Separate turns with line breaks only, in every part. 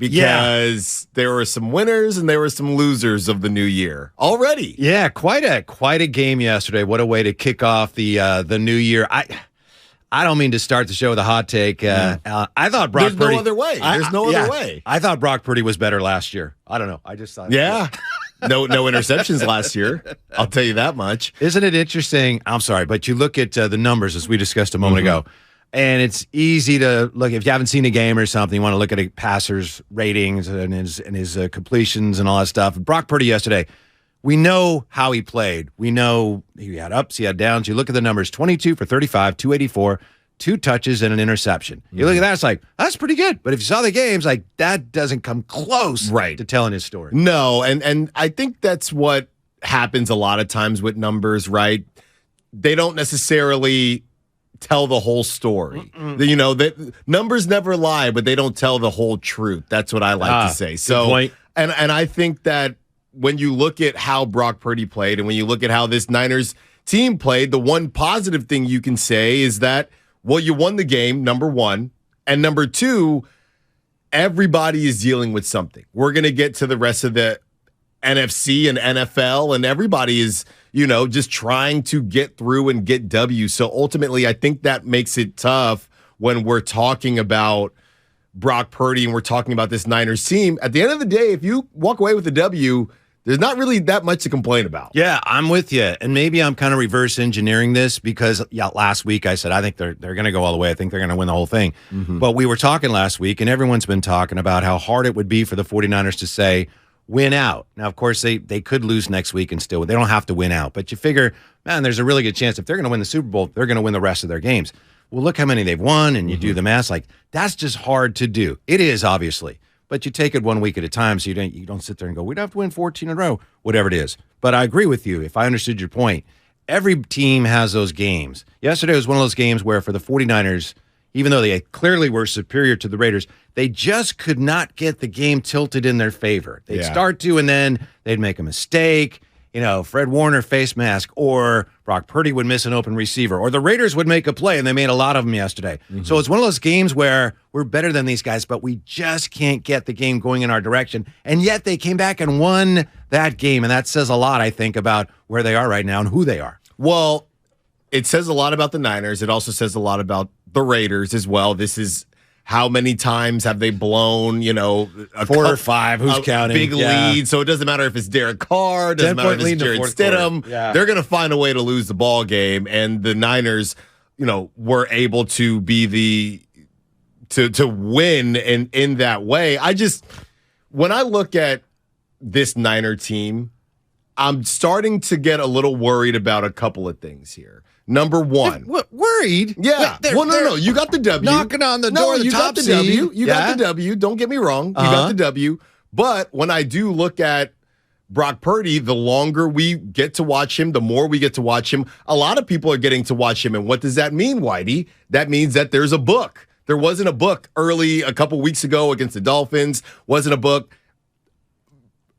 because there were some winners and there were some losers of the new year already.
Yeah, quite a game yesterday. What a way to kick off the new year. I don't mean to start the show with a hot take. I thought Brock Purdy.
There's no other way. There's no other way.
I thought Brock Purdy was better last year. I don't know. I just thought.
Yeah. No interceptions last year. I'll tell you that much.
Isn't it interesting? I'm sorry, but you look at the numbers as we discussed a moment ago, and it's easy to look. If you haven't seen a game or something, you want to look at a passer's ratings and his completions and all that stuff. Brock Purdy yesterday, we know how he played. We know he had ups, he had downs. You look at the numbers, 22 for 35, 284, 2 touches and an interception. You look at that, it's like, that's pretty good. But if you saw the games, like that doesn't come close to telling his story.
No, and I think that's what happens a lot of times with numbers, right? They don't necessarily tell the whole story. You know, numbers never lie, but they don't tell the whole truth. That's what I like to say. So,
point.
And I think that when you look at how Brock Purdy played and when you look at how this Niners team played, the one positive thing you can say is that, well, you won the game, number one. And number two, everybody is dealing with something. We're going to get to the rest of the NFC and NFL, and everybody is, just trying to get through and get W. So ultimately, I think that makes it tough when we're talking about Brock Purdy and we're talking about this Niners team. At the end of the day, if you walk away with a W, there's not really that much to complain about.
Yeah, I'm with you. And maybe I'm kind of reverse engineering this because last week I said I think they're going to go all the way. I think they're going to win the whole thing. But we were talking last week, and everyone's been talking about how hard it would be for the 49ers to say, win out. Now, of course, they could lose next week and still, they don't have to win out. But you figure, man, there's a really good chance if they're going to win the Super Bowl, they're going to win the rest of their games. Well, look how many they've won, and you do the math. Like, that's just hard to do. It is, obviously. But you take it 1 week at a time, so you don't sit there and go, we'd have to win 14 in a row, whatever it is. But I agree with you. If I understood your point, every team has those games. Yesterday was one of those games where for the 49ers, even though they clearly were superior to the Raiders, they just could not get the game tilted in their favor. They'd start to, and then they'd make a mistake. Fred Warner face mask, or Brock Purdy would miss an open receiver, or the Raiders would make a play, and they made a lot of them yesterday. So it's one of those games where we're better than these guys, but we just can't get the game going in our direction. And yet they came back and won that game, and that says a lot, I think, about where they are right now and who they are.
Well, it says a lot about the Niners. It also says a lot about the Raiders as well. This is how many times have they blown,
4 or 5, who's counting?
Big lead. So it doesn't matter if it's Derek Carr, doesn't matter if it's Jared Stidham.
Yeah.
They're going to find a way to lose the ball game. And the Niners, were able to be to win in that way. When I look at this Niner team, I'm starting to get a little worried about a couple of things here. Number one.
Worried?
Yeah. No. You got the W.
Knocking on the door.
You got the W. You got the W. Don't get me wrong. You got the W. But when I do look at Brock Purdy, the longer we get to watch him, the more we get to watch him. A lot of people are getting to watch him. And what does that mean, Whitey? That means that there's a book. There wasn't a book early a couple weeks ago against the Dolphins. Wasn't a book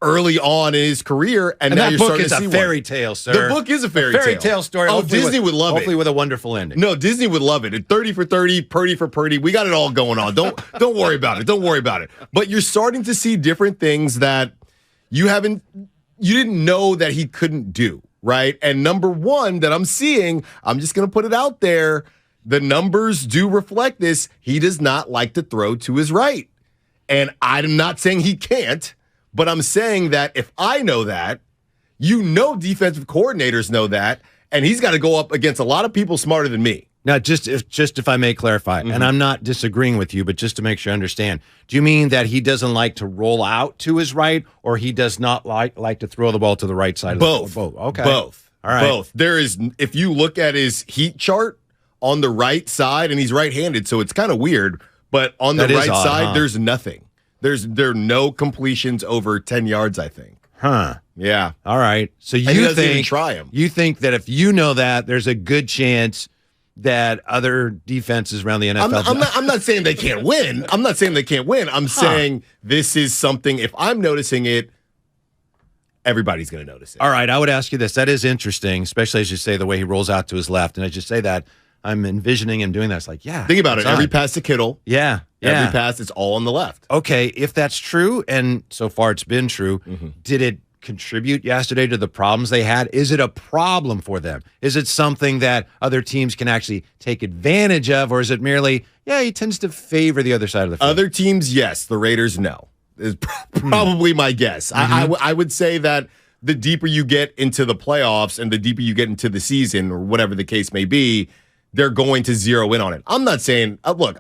early on in his career, and now
that
you're
book
starting
is
to see
a fairy tale, sir.
The book is a fairy
tale story.
Oh, Disney would love it.
Hopefully with a wonderful ending.
No, Disney would love it. 30 for 30, Purdy for Purdy. We got it all going on. Don't worry about it. Don't worry about it. But you're starting to see different things that you didn't know that he couldn't do, right? And number one that I'm seeing, I'm just going to put it out there, the numbers do reflect this. He does not like to throw to his right. And I'm not saying he can't. But I'm saying that if I know that, defensive coordinators know that, and he's got to go up against a lot of people smarter than me.
Now, just if I may clarify, and I'm not disagreeing with you, but just to make sure I understand, do you mean that he doesn't like to roll out to his right, or he does not like to throw the ball to the right side?
Both.
Both. Okay.
Both.
All right.
Both. If you look at his heat chart on the right side, and he's right-handed, so it's kind of weird, but on the right side, there's nothing. There are no completions over 10 yards, I think.
Huh.
Yeah.
All right. So
he doesn't even try him.
You think that if you know that, there's a good chance that other defenses around the NFL.
I'm not saying they can't win. I'm saying this is something, if I'm noticing it, everybody's going to notice it.
All right. I would ask you this. That is interesting, especially as you say the way he rolls out to his left. And as you say that, I'm envisioning him doing that. It's like, yeah.
Think about it. Every pass to Kittle.
Yeah. Yeah.
Every pass, it's all on the left.
Okay, if that's true, and so far it's been true, did it contribute yesterday to the problems they had? Is it a problem for them? Is it something that other teams can actually take advantage of, or is it merely, he tends to favor the other side of the field?
Other teams, yes. The Raiders, no. Is probably my guess. I would say that the deeper you get into the playoffs and the deeper you get into the season, or whatever the case may be, they're going to zero in on it. I'm not saying, look,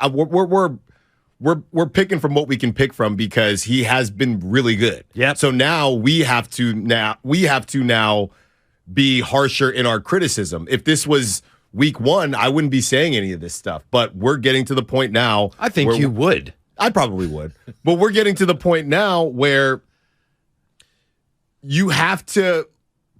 we're picking from what we can pick from because he has been really good.
Yep.
So now we have to now be harsher in our criticism. If this was week 1, I wouldn't be saying any of this stuff. But we're getting to the point now.
I think you would.
I probably would. But we're getting to the point now where you have to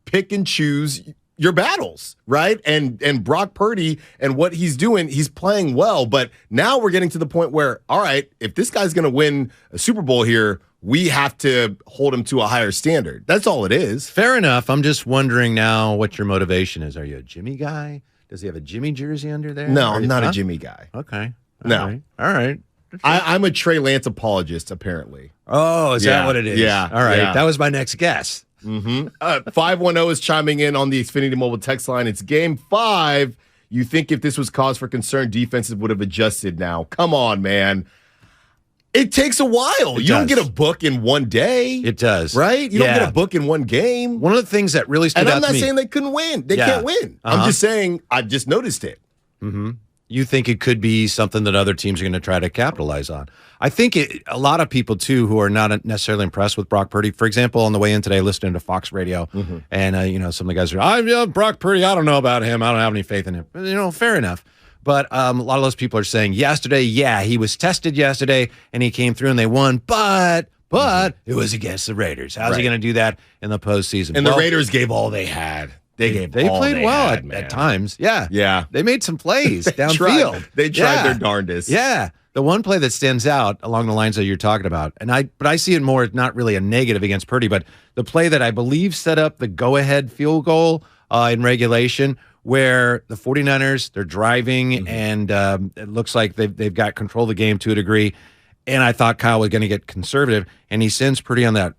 pick and choose your battles, right? And Brock Purdy and what he's doing, he's playing well. But now we're getting to the point where, all right, if this guy's going to win a Super Bowl here, we have to hold him to a higher standard. That's all it is.
Fair enough. I'm just wondering now what your motivation is. Are you a Jimmy guy? Does he have a Jimmy jersey under there?
No, I'm not a Jimmy guy.
Okay.
No.
All right.
I'm a Trey Lance apologist, apparently.
Oh, is that what it is?
Yeah.
All right.
Yeah.
That was my next guess.
510 is chiming in on the Xfinity Mobile text line. It's game 5. You think if this was cause for concern, defenses would have adjusted now. Come on, man. It takes a while. You don't get a book in one day.
It does.
Right? You don't get a book in one game.
One of the things that really stood out to me.
And I'm not saying they couldn't win. They can't win. I'm just saying I've just noticed it.
You think it could be something that other teams are going to try to capitalize on. I think a lot of people, too, who are not necessarily impressed with Brock Purdy. For example, on the way in today, listening to Fox Radio, and some of the guys are, Brock Purdy, I don't know about him. I don't have any faith in him. Fair enough. But a lot of those people are saying yesterday, he was tested yesterday, and he came through and they won, but it was against the Raiders. How's he going to do that in the postseason?
And the Raiders gave all they had. They
played well at times. Yeah. They made some plays downfield.
They tried their darndest.
Yeah. The one play that stands out along the lines that you're talking about, but I see it more not really a negative against Purdy, but the play that I believe set up the go-ahead field goal in regulation, where the 49ers, they're driving, and it looks like they've got control of the game to a degree. And I thought Kyle was going to get conservative, and he sends Purdy on that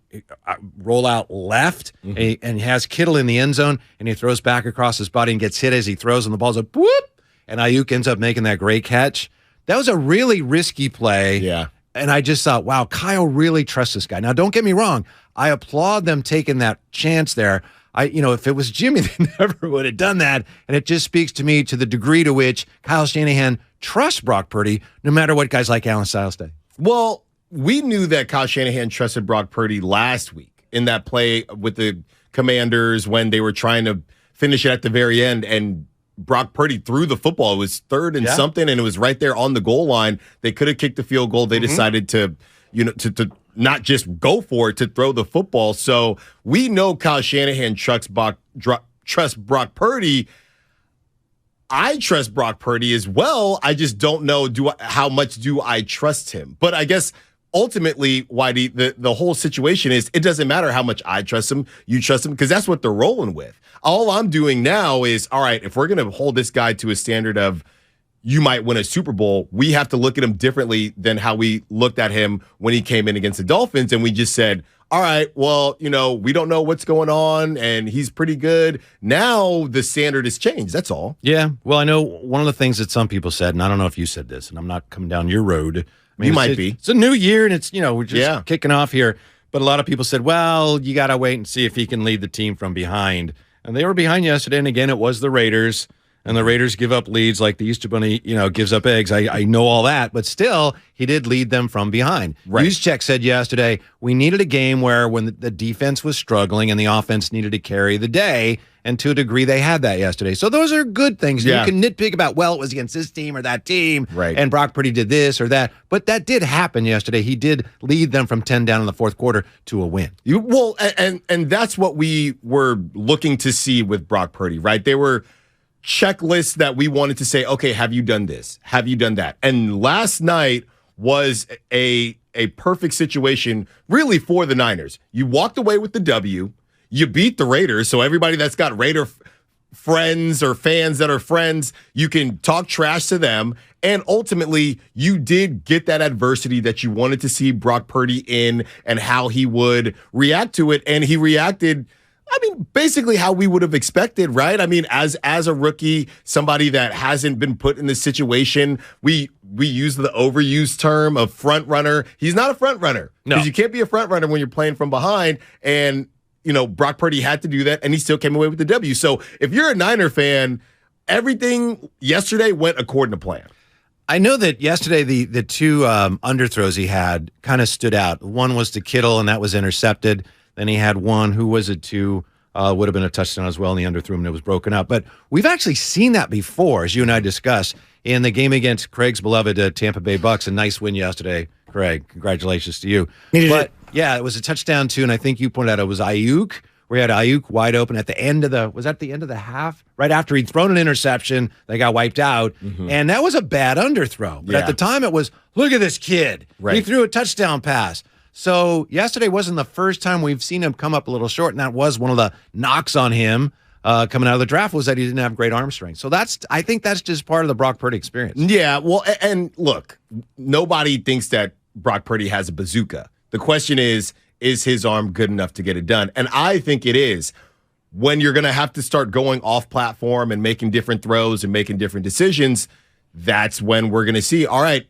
rollout left, and has Kittle in the end zone, and he throws back across his body and gets hit as he throws, and the ball's like, whoop, and Ayuk ends up making that great catch. That was a really risky play.
Yeah.
And I just thought, wow, Kyle really trusts this guy. Now, don't get me wrong. I applaud them taking that chance there. If it was Jimmy, they never would have done that. And it just speaks to me to the degree to which Kyle Shanahan trusts Brock Purdy, no matter what guys like Allen Styles say.
Well, we knew that Kyle Shanahan trusted Brock Purdy last week in that play with the Commanders when they were trying to finish it at the very end, and Brock Purdy threw the football. It was third and something, and it was right there on the goal line. They could have kicked the field goal. They decided to not just go for it, to throw the football. So we know Kyle Shanahan trusts Brock Purdy. I trust Brock Purdy as well. I just don't know how much do I trust him. But I guess ultimately, Whitey, the whole situation is it doesn't matter how much I trust him, you trust him, because that's what they're rolling with. All I'm doing now is, all right, if we're going to hold this guy to a standard of you might win a Super Bowl, we have to look at him differently than how we looked at him when he came in against the Dolphins. And we just said, all right, well, we don't know what's going on, and he's pretty good. Now the standard has changed. That's all.
Yeah. Well, I know one of the things that some people said, and I don't know if you said this, and I'm not coming down your road. I mean,
you might be.
It's a new year, and it's, we're just kicking off here. But a lot of people said, well, you got to wait and see if he can lead the team from behind. And they were behind yesterday, and again, it was the Raiders. And the Raiders give up leads like the Easter Bunny, gives up eggs. I know all that, but still, he did lead them from behind.
Right.
Juszczyk said yesterday, we needed a game where when the defense was struggling and the offense needed to carry the day, and to a degree, they had that yesterday. So those are good things.
Yeah.
You can nitpick about, well, it was against this team or that team,
right,
and Brock Purdy did this or that, but that did happen yesterday. He did lead them from 10 down in the fourth quarter to a win.
And that's what we were looking to see with Brock Purdy, right? They were checklists that we wanted to say, okay, have you done this? Have you done that? And last night was a perfect situation really for the Niners. You walked away with the W. You beat the Raiders. So everybody that's got Raider friends or fans that are friends, you can talk trash to them. And ultimately, you did get that adversity that you wanted to see Brock Purdy in and how he would react to it. And he reacted, I mean, basically how we would have expected, right? I mean, as a rookie, somebody that hasn't been put in this situation, we use the overused term of front runner. He's not a front runner because you can't be a front runner when you're playing from behind. And, Brock Purdy had to do that, and he still came away with the W. So if you're a Niner fan, everything yesterday went according to plan.
I know that yesterday the two underthrows he had kind of stood out. One was to Kittle, and that was intercepted. Then he had one, who was it to, would have been a touchdown as well, and he underthrew him, and it was broken up. But we've actually seen that before, as you and I discussed, in the game against Craig's beloved Tampa Bay Bucks. A nice win yesterday, Craig. Congratulations to you. But, yeah, it was a touchdown, too, and I think you pointed out it was Ayuk. We had Ayuk wide open at the end of the half? Right after he'd thrown an interception, they got wiped out. Mm-hmm. And that was a bad underthrow. But at the time it was, look at this kid. Right. He threw a touchdown pass. So yesterday wasn't the first time we've seen him come up a little short, and that was one of the knocks on him coming out of the draft was that he didn't have great arm strength. So I think that's just part of the Brock Purdy experience.
Yeah, well, and look, nobody thinks that Brock Purdy has a bazooka. The question is his arm good enough to get it done? And I think it is. When you're going to have to start going off platform and making different throws and making different decisions, that's when we're going to see, all right,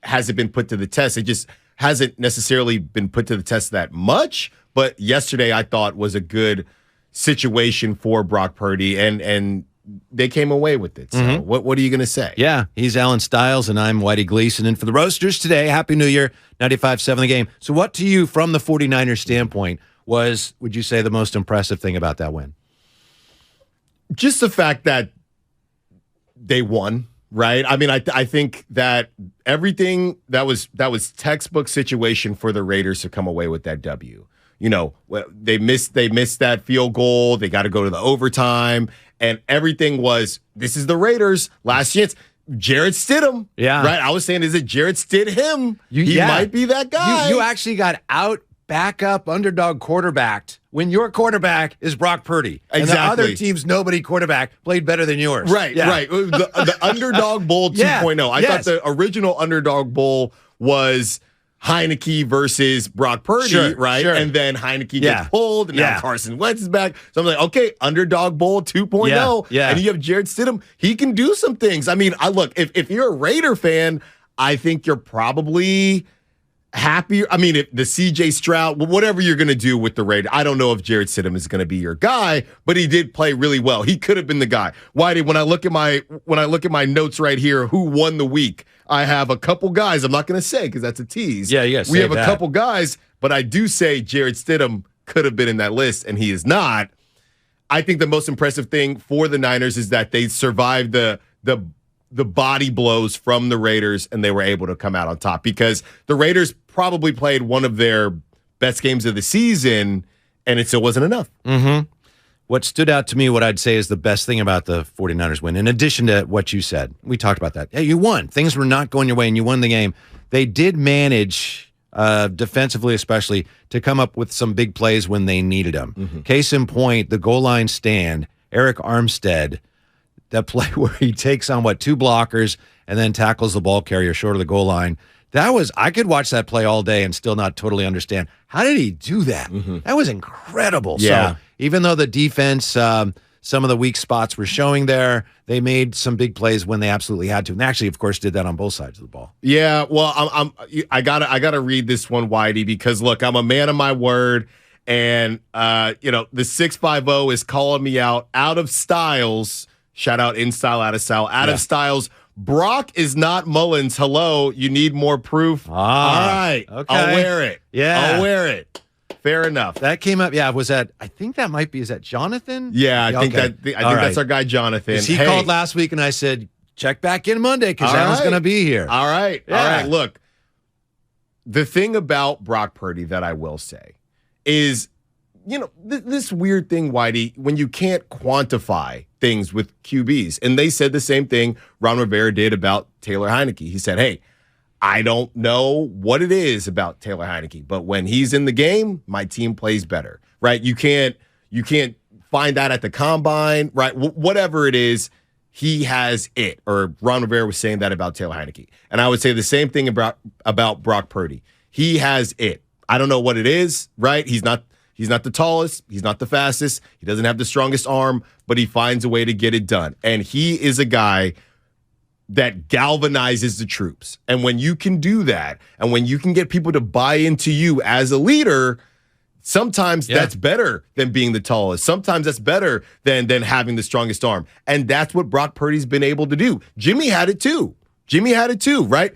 has it been put to the test? It just hasn't necessarily been put to the test that much, but yesterday I thought was a good situation for Brock Purdy, and they came away with it. So what are you going to say?
Yeah, he's Alan Stiles, and I'm Whitey Gleason. And for the Roasters today, Happy New Year, 95-7 the game. So what to you, from the 49ers standpoint, would you say, the most impressive thing about that win?
Just the fact that they won. Right. I mean, I think that everything that was textbook situation for the Raiders to come away with that W. They missed that field goal. They got to go to the overtime, and everything was, this is the Raiders' last chance. Jarrett Stidham. Yeah. Right. I was saying, is it Jarrett Stidham? He might be that guy.
You actually got backup, underdog quarterbacked when your quarterback is Brock Purdy.
Exactly.
And the other team's nobody quarterback played better than yours.
Right, right. The Underdog Bowl 2.0. I thought the original Underdog Bowl was Heineke versus Brock Purdy, right? Sure. And then Heineke gets pulled, and now Carson Wentz is back. So I'm like, okay, Underdog Bowl 2.0. Yeah. And you have Jarrett Stidham. He can do some things. I mean, look, if you're a Raider fan, I think you're probably happy. I mean, if the CJ Stroud, whatever you're going to do with the Raiders, I don't know if Jarrett Stidham is going to be your guy, but he did play really well. He could have been the guy. Whitey, when I look at my notes right here, who won the week, I have a couple guys. I'm not going to say because that's a tease.
Yeah,
we have a couple guys, but I do say Jarrett Stidham could have been in that list, and he is not. I think the most impressive thing for the Niners is that they survived the body blows from the Raiders, and they were able to come out on top, because the Raiders probably played one of their best games of the season, and it still wasn't enough.
Mm-hmm. What stood out to me, what I'd say is the best thing about the 49ers win, in addition to what you said, we talked about that. Hey, you won. Things were not going your way, and you won the game. They did manage, defensively especially, to come up with some big plays when they needed them. Mm-hmm. Case in point, the goal line stand, Eric Armstead, that play where he takes on, two blockers and then tackles the ball carrier short of the goal line. I could watch that play all day and still not totally understand. How did he do that? Mm-hmm. That was incredible. Yeah. So even though the defense, some of the weak spots were showing there, they made some big plays when they absolutely had to. And they actually, of course, did that on both sides of the ball.
Yeah, well, I gotta read this one, Whitey, because look, I'm a man of my word. And the 650 is calling me out of Styles. Shout out in style, out of style, of Styles. Brock is not Mullins. Hello, you need more proof. All right, okay. I'll wear it. Yeah, I'll wear it. Fair enough.
That came up. Yeah, is that Jonathan?
Yeah, I think that's our guy Jonathan.
He called last week, and I said, check back in Monday because Alan's going to be here.
All right, all right. Look, the thing about Brock Purdy that I will say is, this weird thing, Whitey, when you can't quantify things with QBs. And they said the same thing Ron Rivera did about Taylor Heineke. He said, hey, I don't know what it is about Taylor Heineke, but when he's in the game, my team plays better, right? You can't find that at the combine, right? Whatever it is, he has it. Or Ron Rivera was saying that about Taylor Heineke. And I would say the same thing about Brock Purdy. He has it. I don't know what it is, right? He's not the tallest. He's not the fastest. He doesn't have the strongest arm, but he finds a way to get it done. And he is a guy that galvanizes the troops. And when you can do that, and when you can get people to buy into you as a leader, sometimes that's better than being the tallest. Sometimes that's better than having the strongest arm. And that's what Brock Purdy's been able to do. Jimmy had it too, right?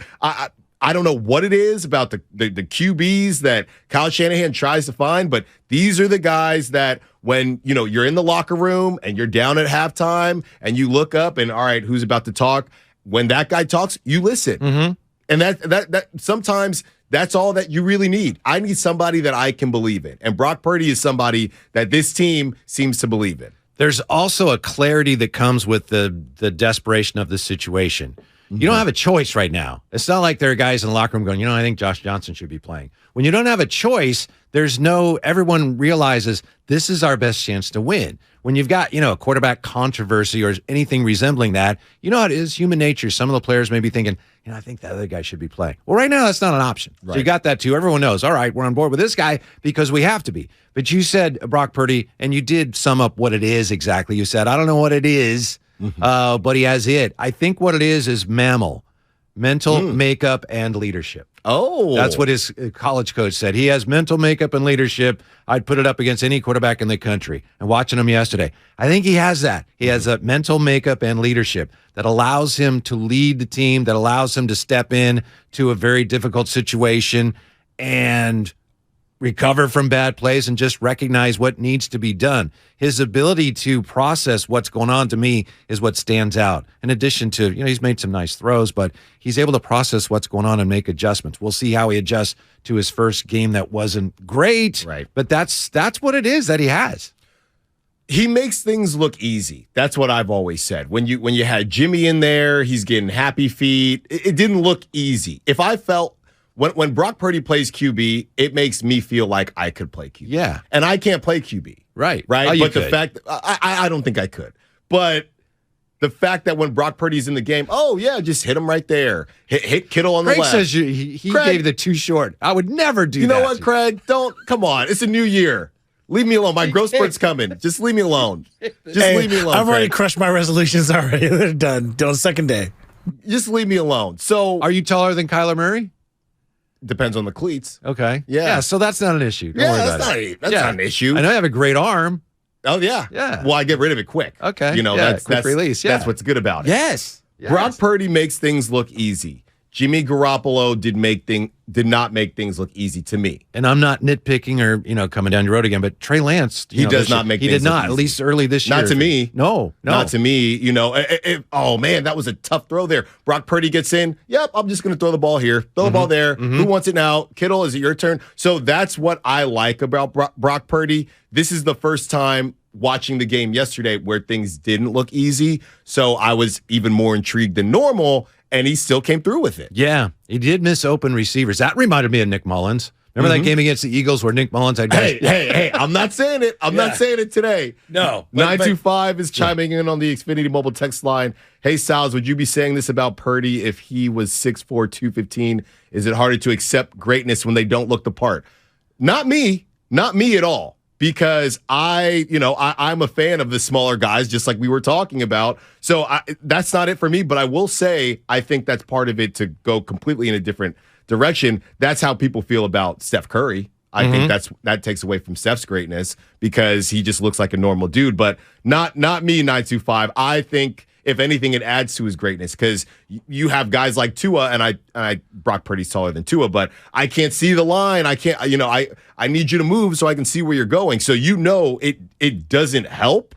I don't know what it is about the QBs that Kyle Shanahan tries to find, but these are the guys that when, you're in the locker room and you're down at halftime and you look up and, all right, who's about to talk? When that guy talks, you listen. Mm-hmm. And that sometimes that's all that you really need. I need somebody that I can believe in. And Brock Purdy is somebody that this team seems to believe in.
There's also a clarity that comes with the desperation of the situation. You don't have a choice right now. It's not like there are guys in the locker room going, I think Josh Johnson should be playing. When you don't have a choice, everyone realizes this is our best chance to win. When you've got, a quarterback controversy or anything resembling that, how it is, human nature. Some of the players may be thinking, I think that other guy should be playing. Well, right now, that's not an option. Right. So you got that too. Everyone knows, all right, we're on board with this guy because we have to be. But you said Brock Purdy, and you did sum up what it is exactly. You said, I don't know what it is. But he has it. I think what it is mental makeup and leadership.
Oh.
That's what his college coach said. He has mental makeup and leadership. I'd put it up against any quarterback in the country. And watching him yesterday, I think he has that. He has a mental makeup and leadership that allows him to lead the team, that allows him to step in to a very difficult situation and recover from bad plays and just recognize what needs to be done. His ability to process what's going on, to me, is what stands out. In addition to, he's made some nice throws, but he's able to process what's going on and make adjustments. We'll see how he adjusts to his first game that wasn't great,
right?
But that's what it is that he has.
He makes things look easy. That's what I've always said. When you had Jimmy in there, he's getting happy feet. It didn't look easy. If I felt When Brock Purdy plays QB, it makes me feel like I could play QB.
Yeah.
And I can't play QB.
Right.
Oh, but the fact, I don't think I could. But the fact that when Brock Purdy's in the game, just hit him right there. Hit Kittle on the left.
Craig says he gave the too short. I would never do that.
You know what, Craig? Come on. It's a new year. Leave me alone. My growth spurt's coming. Just leave me alone. Leave me alone.
I've already crushed my resolutions already. They're done. Till the second day.
Just leave me alone. So,
are you taller than Kyler Murray?
Depends on the cleats.
Okay.
Yeah.
So that's not an issue. Don't worry about
it. That's not an issue.
I know you have a great arm.
Oh, yeah.
Yeah.
Well, I get rid of it quick.
Okay.
That's
quick release. Yeah.
That's what's good about it.
Yes.
Brock Purdy makes things look easy. Jimmy Garoppolo did not make things look easy to me.
And I'm not nitpicking or coming down the road again, but Trey Lance,
he does not make.
He
things
did not,
look easy.
at least early this year.
Not to me.
No.
Not to me. Oh man, that was a tough throw there. Brock Purdy gets in. Yep, I'm just going to throw the ball here. Throw the ball there. Who wants it now? Kittle, is it your turn? So that's what I like about Brock Purdy. This is the first time watching the game yesterday where things didn't look easy. So I was even more intrigued than normal. And he still came through with it.
Yeah, he did miss open receivers. That reminded me of Nick Mullins. Remember that game against the Eagles where Nick Mullins had guys?
Hey, I'm not saying it. I'm not saying it today.
No.
925 is chiming in on the Xfinity mobile text line. Hey, Sal's, would you be saying this about Purdy if he was 6'4", 215? Is it harder to accept greatness when they don't look the part? Not me. Not me at all. Because I'm a fan of the smaller guys, just like we were talking about. So that's not it for me. But I will say, I think that's part of it to go completely in a different direction. That's how people feel about Steph Curry. I think that takes away from Steph's greatness because he just looks like a normal dude. But not me, 925. I think, if anything, it adds to his greatness because you have guys like Tua, and Brock Purdy's taller than Tua, but I can't see the line. I can't, I need you to move so I can see where you're going. So it doesn't help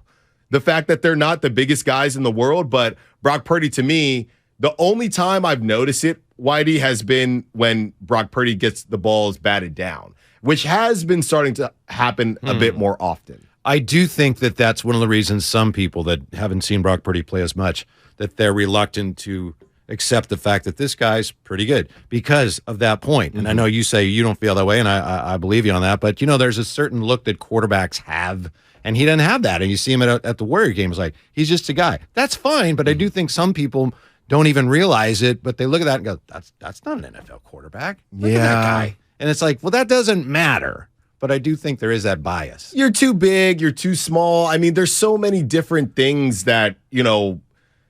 the fact that they're not the biggest guys in the world. But Brock Purdy, to me, the only time I've noticed it, Whitey, has been when Brock Purdy gets the balls batted down, which has been starting to happen a bit more often.
I do think that that's one of the reasons some people that haven't seen Brock Purdy play as much, that they're reluctant to accept the fact that this guy's pretty good because of that point. And I know you say you don't feel that way, and I believe you on that. But, there's a certain look that quarterbacks have, and he doesn't have that. And you see him at the Warrior game. It's like, he's just a guy. That's fine, but I do think some people don't even realize it, but they look at that and go, that's not an NFL quarterback. Look at that guy. And it's like, well, that doesn't matter. But I do think there is that bias.
You're too big. You're too small. I mean, there's so many different things that,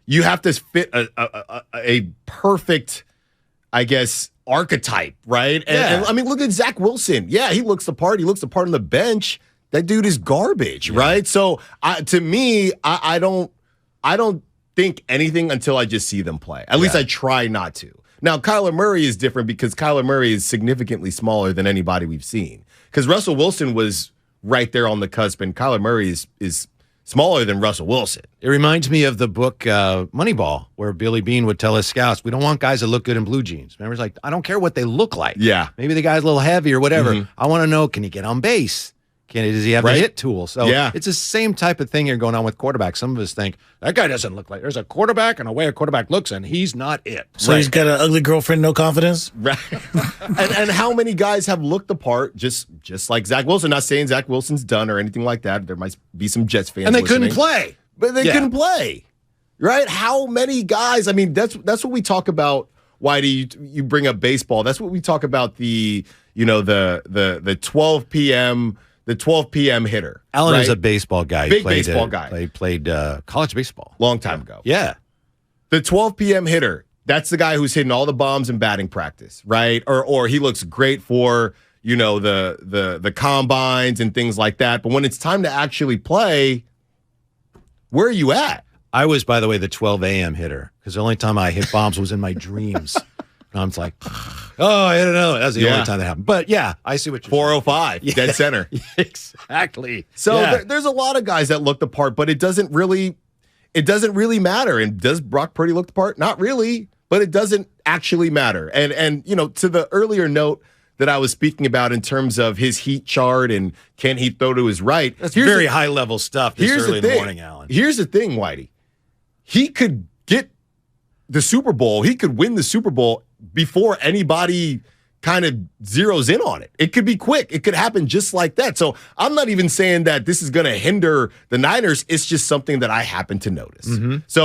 you have to fit a perfect, I guess, archetype, right? And I mean, look at Zach Wilson. Yeah, he looks the part. He looks the part on the bench. That dude is garbage, right? So to me, I don't think anything until I just see them play. At least I try not to. Now, Kyler Murray is different because Kyler Murray is significantly smaller than anybody we've seen. Because Russell Wilson was right there on the cusp, and Kyler Murray is smaller than Russell Wilson.
It reminds me of the book Moneyball, where Billy Beane would tell his scouts, we don't want guys that look good in blue jeans. Remember, it's like, I don't care what they look like.
Yeah.
Maybe the guy's a little heavy or whatever. I want to know, can he get on base? Does he have the hit tool? So it's the same type of thing here going on with quarterbacks. Some of us think, that guy doesn't look like, there's a quarterback and a way a quarterback looks, and he's not it.
So he's got an ugly girlfriend, no confidence?
Right. and how many guys have looked the part just like Zach Wilson? Not saying Zach Wilson's done or anything like that. There might be some Jets fans
and they
listening.
couldn't play.
But they couldn't play. Right? How many guys? I mean, that's what we talk about. Whitey, you bring up baseball. That's what we talk about, the 12 p.m. The 12 p.m. hitter.
Allen is a baseball guy.
Big baseball guy.
He played college baseball.
Long time ago.
Yeah.
The 12 p.m. hitter, that's the guy who's hitting all the bombs in batting practice, right? Or he looks great for, the combines and things like that. But when it's time to actually play, where are you at?
I was, by the way, the 12 a.m. hitter, because the only time I hit bombs was in my dreams. And I'm like, I don't know. That's the only time that happened. But I see what you're
405, dead center.
Exactly.
So there's a lot of guys that look the part, but it doesn't really matter. And does Brock Purdy look the part? Not really, but it doesn't actually matter. And to the earlier note that I was speaking about in terms of his heat chart and can he throw to his right?
That's very high level stuff this early in the morning, Allen.
Here's the thing, Whitey. He could get the Super Bowl. He could win the Super Bowl before anybody kind of zeroes in on it. It could be quick. It could happen just like that. So I'm not even saying that this is going to hinder the Niners. It's just something that I happen to notice. So